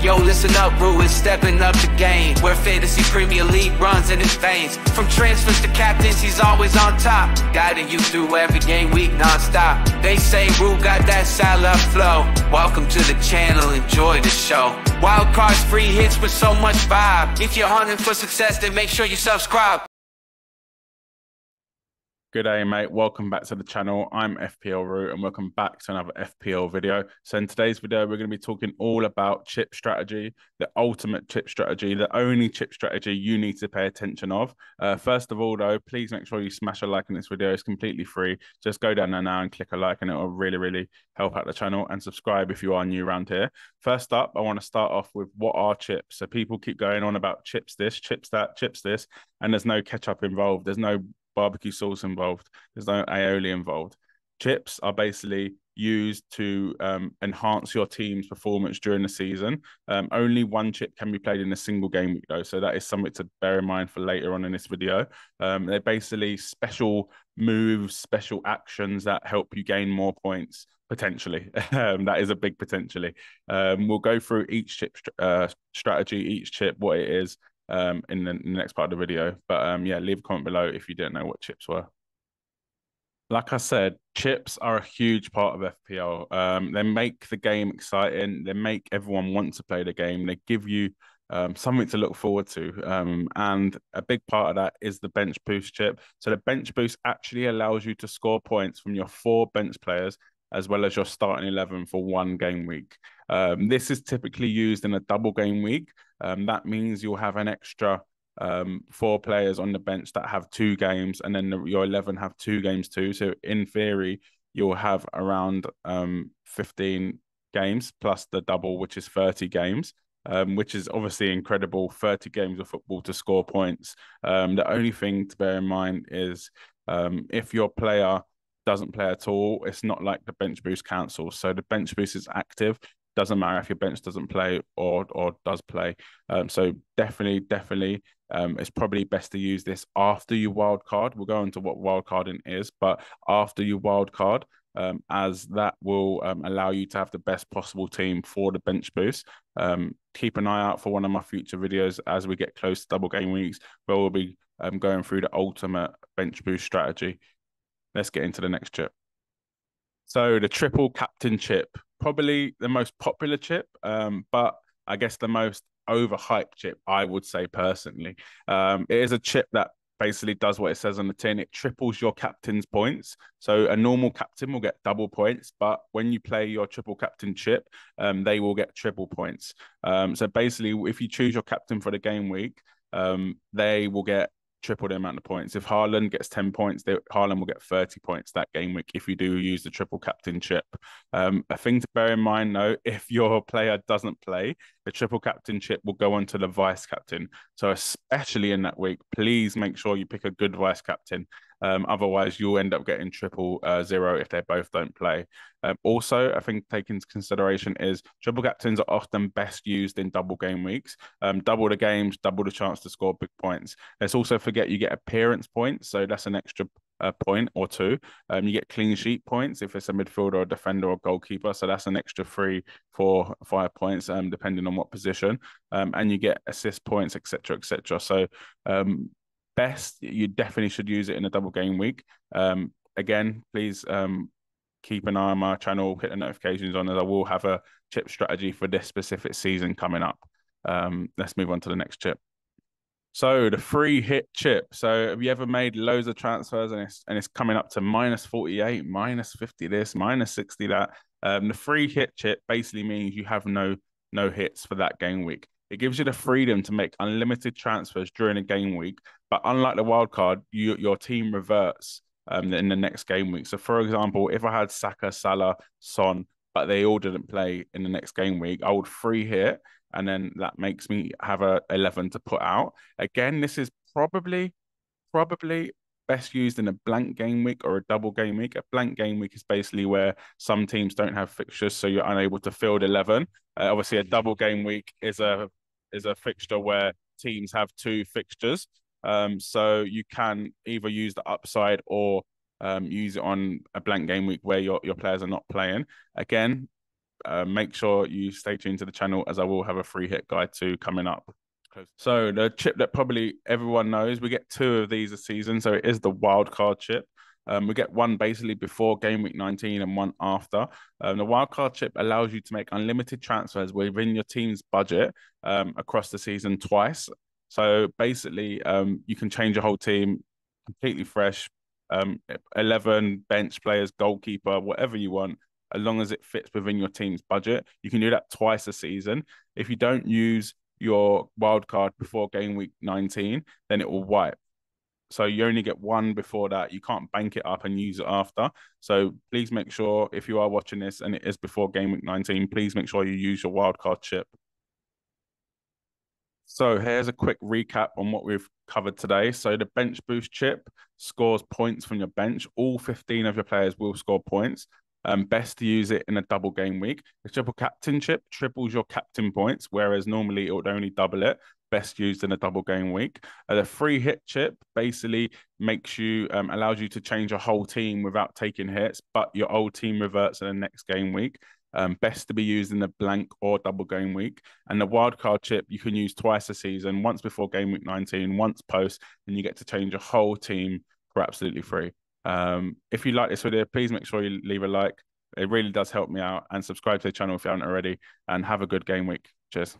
Yo, listen up, Rue is stepping up the game, where fantasy Premier League runs in his veins. From transfers to captains, he's always on top, guiding you through every game week non-stop. They say Rue got that Salah flow. Welcome to the channel, enjoy the show. Wildcard's free hits with so much vibe. If you're hunting for success, then make sure you subscribe. Good day, mate. Welcome back to the channel. I'm FPL Root and welcome back to another FPL video. So in today's video, we're going to be talking all about chip strategy, the ultimate chip strategy, the only chip strategy you need to pay attention of. First of all, though, please make sure you smash a like on this video. It's completely free. Just go down there now and click a like and it will really help out the channel, and subscribe if you are new around here. First up, I want to start off with what are chips. So people keep going on about chips this, chips that, chips this, and there's no ketchup involved. There's no barbecue sauce involved. There's no aioli involved. Chips are basically used to enhance your team's performance during the season. Only one chip can be played in a single game week, though, so that is something to bear in mind for later on in this video. They're basically special moves, special actions that help you gain more points, potentially. That is a big potentially. We'll go through each chip strategy, each chip, what it is, in the next part of the video. But yeah, leave a comment below if you didn't know what chips were. Like I said, chips are a huge part of FPL. They make the game exciting. They make everyone want to play the game. They give you something to look forward to. And a big part of that is the bench boost chip. So the bench boost actually allows you to score points from your 4 bench players as well as your starting 11 for one game week. This is typically used in a double game week. That means you'll have an extra 4 players on the bench that have 2 games, and then your 11 have 2 games too. So in theory, you'll have around 15 games plus the double, which is 30 games, which is obviously incredible. 30 games of football to score points. The only thing to bear in mind is if your player doesn't play at all, it's not like the bench boost cancels. So the bench boost is active. Doesn't matter if your bench doesn't play or does play. So definitely, it's probably best to use this after you wildcard. We'll go into what wildcarding is, but after you wildcard, as that will allow you to have the best possible team for the bench boost. Keep an eye out for one of my future videos as we get close to double game weeks, where we'll be going through the ultimate bench boost strategy. Let's get into the next chip. So the triple captain chip, probably the most popular chip, but I guess the most overhyped chip, I would say personally. It is a chip that basically does what it says on the tin. It triples your captain's points. So a normal captain will get double points, but when you play your triple captain chip, they will get triple points. So basically, if you choose your captain for the game week, they will get triple the amount of points. If Haaland gets 10 points, Haaland will get 30 points that game week if you do use the triple captain chip. A thing to bear in mind, though, if your player doesn't play, the triple captain chip will go on to the vice captain. So especially in that week, please make sure you pick a good vice captain. Otherwise, you'll end up getting triple 0 if they both don't play. Also, I think taking into consideration is triple captains are often best used in double game weeks. Double the games, double the chance to score big points. Let's also forget you get appearance points, so that's an extra point or 2. You get clean sheet points if it's a midfielder, a defender, or goalkeeper, so that's an extra 3, 4, 5 points, depending on what position. And you get assist points, etc., etc. So best, you definitely should use it in a double game week. Again, please keep an eye on my channel, hit the notifications on, as I will have a chip strategy for this specific season coming up. Let's move on to the next chip. So the free hit chip. So have you ever made loads of transfers and it's coming up to -48, -50 this, -60 that? The free hit chip basically means you have no hits for that game week. It gives you the freedom to make unlimited transfers during a game week, but unlike the wild card, your team reverts in the next game week. So, for example, if I had Saka, Salah, Son, but they all didn't play in the next game week, I would free hit, and then that makes me have a 11 to put out. Again, this is probably best used in a blank game week or a double game week. A blank game week is basically where some teams don't have fixtures, so you're unable to field 11. Obviously, a double game week is a fixture where teams have 2 fixtures. So you can either use the upside or use it on a blank game week where your players are not playing. Again, make sure you stay tuned to the channel, as I will have a free hit guide too coming up. So the chip that probably everyone knows, we get 2 of these a season. So it is the wildcard chip. We get one basically before game week 19 and one after. The wildcard chip allows you to make unlimited transfers within your team's budget across the season twice. So basically, you can change your whole team completely fresh, 11 bench players, goalkeeper, whatever you want, as long as it fits within your team's budget. You can do that twice a season. If you don't use your wild card before game week 19, then it will wipe. So you only get one before that. You can't bank it up and use it after. So please make sure, if you are watching this and it is before game week 19, please make sure you use your wildcard chip. So here's a quick recap on what we've covered today. So the bench boost chip scores points from your bench. All 15 of your players will score points. Best to use it in a double game week. The triple captain chip triples your captain points, whereas normally it would only double it. Best used in a double game week. The free hit chip basically makes you allows you to change your whole team without taking hits, but your old team reverts in the next game week. Best to be used in the blank or double game week. And the wildcard chip you can use twice a season, once before game week 19, once post, and you get to change your whole team for absolutely free. If you like this video, please make sure you leave a like. It really does help me out, and subscribe to the channel if you haven't already, and have a good game week. Cheers.